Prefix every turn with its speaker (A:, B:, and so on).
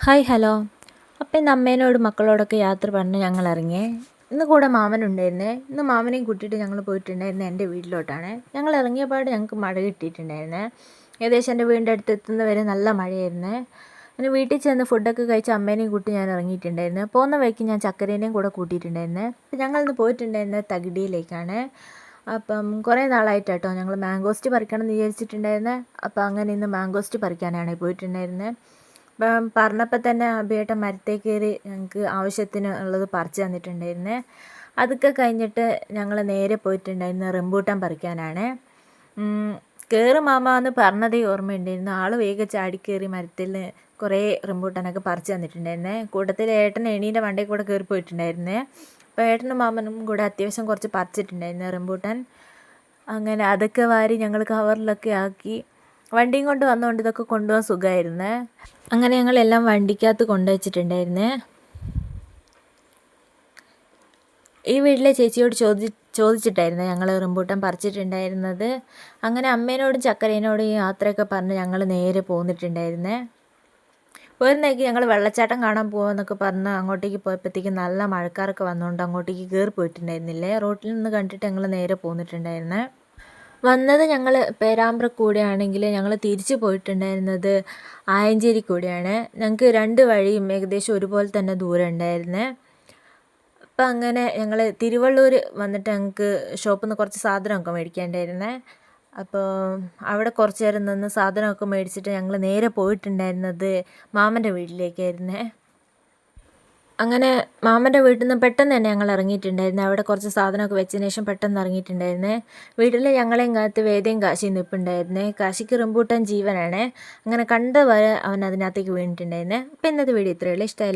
A: Hi hello. അപ്പം ഇന്ന് അമ്മേനോട് മക്കളോടൊക്കെ യാത്ര പറഞ്ഞ് ഞങ്ങൾ ഇറങ്ങിയേ. ഇന്ന് കൂടെ മാമനുണ്ടായിരുന്നേ. ഇന്ന് മാമനെയും കൂട്ടിയിട്ട് ഞങ്ങൾ പോയിട്ടുണ്ടായിരുന്നത് എൻ്റെ വീട്ടിലോട്ടാണ്. ഞങ്ങൾ ഇറങ്ങിയപാട് ഞങ്ങൾക്ക് മഴ കിട്ടിയിട്ടുണ്ടായിരുന്നേ. ഏകദേശം എൻ്റെ വീടിൻ്റെ അടുത്ത് എത്തുന്നവരെ നല്ല മഴയായിരുന്നേ. അങ്ങനെ വീട്ടിൽ ചെന്ന് ഫുഡൊക്കെ കഴിച്ച് അമ്മേനെയും കൂട്ടി ഞാൻ ഇറങ്ങിയിട്ടുണ്ടായിരുന്നു. പോകുന്ന വഴിക്ക് ഞാൻ ചക്കരേനെയും കൂടെ കൂട്ടിയിട്ടുണ്ടായിരുന്നേ. അപ്പം ഞങ്ങളിന്ന് പോയിട്ടുണ്ടായിരുന്നത് തകിടിയിലേക്കാണ്. അപ്പം കുറേ നാളായിട്ട് കേട്ടോ ഞങ്ങൾ മാംഗോസ്റ്റ് പറിക്കണം എന്ന് വിചാരിച്ചിട്ടുണ്ടായിരുന്നത്. അപ്പം അങ്ങനെ ഇന്ന് മാംഗോസ്റ്റ് പറിക്കാനാണ് പോയിട്ടുണ്ടായിരുന്നത്. അപ്പം പറഞ്ഞപ്പോൾ തന്നെ അഭിയേട്ടൻ മരത്തിൽ കയറി ഞങ്ങൾക്ക് ആവശ്യത്തിന് ഉള്ളത് പറിച്ച് തന്നിട്ടുണ്ടായിരുന്നേ. അതൊക്കെ കഴിഞ്ഞിട്ട് ഞങ്ങൾ നേരെ പോയിട്ടുണ്ടായിരുന്ന റംബൂട്ടാൻ പറിക്കാനാണ്. കയറി മാമ എന്ന് പറഞ്ഞതേ ഓർമ്മയുണ്ടായിരുന്നു. ആൾ വേഗം ചാടിക്കയറി മരത്തിൽ കുറേ റംബൂട്ടാനൊക്കെ പറിച്ച് തന്നിട്ടുണ്ടായിരുന്നേ. കൂട്ടത്തിൽ ഏട്ടൻ എണീൻ്റെ വണ്ടിയിൽ കൂടെ കയറി പോയിട്ടുണ്ടായിരുന്നേ. അപ്പോൾ ഏട്ടനും മാമനും കൂടെ അത്യാവശ്യം കുറച്ച് പറിച്ചിട്ടുണ്ടായിരുന്നു റംബൂട്ടാൻ. അങ്ങനെ അതൊക്കെ വാരി ഞങ്ങൾ കവറിലൊക്കെ ആക്കി വണ്ടിയും കൊണ്ട് വന്നുകൊണ്ട് ഇതൊക്കെ കൊണ്ടുപോകാൻ സുഖമായിരുന്നേ. അങ്ങനെ ഞങ്ങളെല്ലാം വണ്ടിക്കകത്ത് കൊണ്ടുവച്ചിട്ടുണ്ടായിരുന്നേ. ഈ വീട്ടിലെ ചേച്ചിയോട് ചോദിച്ചിട്ടായിരുന്നു ഞങ്ങൾ റംബൂട്ടാൻ പറിച്ചിട്ടുണ്ടായിരുന്നത്. അങ്ങനെ അമ്മേനോടും ചക്കരേനോടും ഈ യാത്രയൊക്കെ പറഞ്ഞ് ഞങ്ങൾ നേരെ പോന്നിട്ടുണ്ടായിരുന്നേ. പോയിരുന്നേക്ക് ഞങ്ങൾ വെള്ളച്ചാട്ടം കാണാൻ പോകാമെന്നൊക്കെ പറഞ്ഞ് അങ്ങോട്ടേക്ക് പോയപ്പോഴത്തേക്ക് നല്ല മഴക്കാരൊക്കെ വന്നുകൊണ്ട് അങ്ങോട്ടേക്ക് കയറി പോയിട്ടുണ്ടായിരുന്നില്ലേ. റോട്ടിൽ നിന്ന് കണ്ടിട്ട് ഞങ്ങൾ നേരെ പോന്നിട്ടുണ്ടായിരുന്നേ. വന്നത് ഞങ്ങൾ പേരാമ്പ്രക്കൂടെയാണെങ്കിൽ ഞങ്ങൾ തിരിച്ചു പോയിട്ടുണ്ടായിരുന്നത് ആയഞ്ചേരി കൂടെയാണ്. ഞങ്ങൾക്ക് രണ്ട് വഴിയും ഏകദേശം ഒരുപോലെ തന്നെ ദൂരം ഉണ്ടായിരുന്നേ. അപ്പം അങ്ങനെ ഞങ്ങൾ തിരുവള്ളൂർ വന്നിട്ട് ഞങ്ങൾക്ക് ഷോപ്പിൽ നിന്ന് കുറച്ച് സാധനമൊക്കെ മേടിക്കേണ്ടായിരുന്നേ. അപ്പോൾ അവിടെ കുറച്ച് നേരം നിന്ന് സാധനമൊക്കെ മേടിച്ചിട്ട് ഞങ്ങൾ നേരെ പോയിട്ടുണ്ടായിരുന്നത് മാമൻ്റെ വീട്ടിലേക്കായിരുന്നേ. അങ്ങനെ മാമൻ്റെ വീട്ടിൽ നിന്ന് പെട്ടെന്ന് തന്നെ ഞങ്ങൾ ഇറങ്ങിയിട്ടുണ്ടായിരുന്നു. അവിടെ കുറച്ച് സാധനമൊക്കെ വെച്ചതിന് ശേഷം പെട്ടെന്ന് ഇറങ്ങിയിട്ടുണ്ടായിരുന്നേ. വീട്ടിൽ ഞങ്ങളെയും കാത്ത് വേദയും കാശിയും നിൽപ്പുണ്ടായിരുന്നേ. കാശിക്ക് റംബൂട്ടാൻ ജീവനാണ്. അങ്ങനെ കണ്ട വരെ അവൻ അതിനകത്തേക്ക് വീണിട്ടുണ്ടായിരുന്നേ. അപ്പോൾ ഇന്നത്തെ വീഡിയോ ഇത്രയേ ഉള്ളൂ. ഇഷ്ടമായി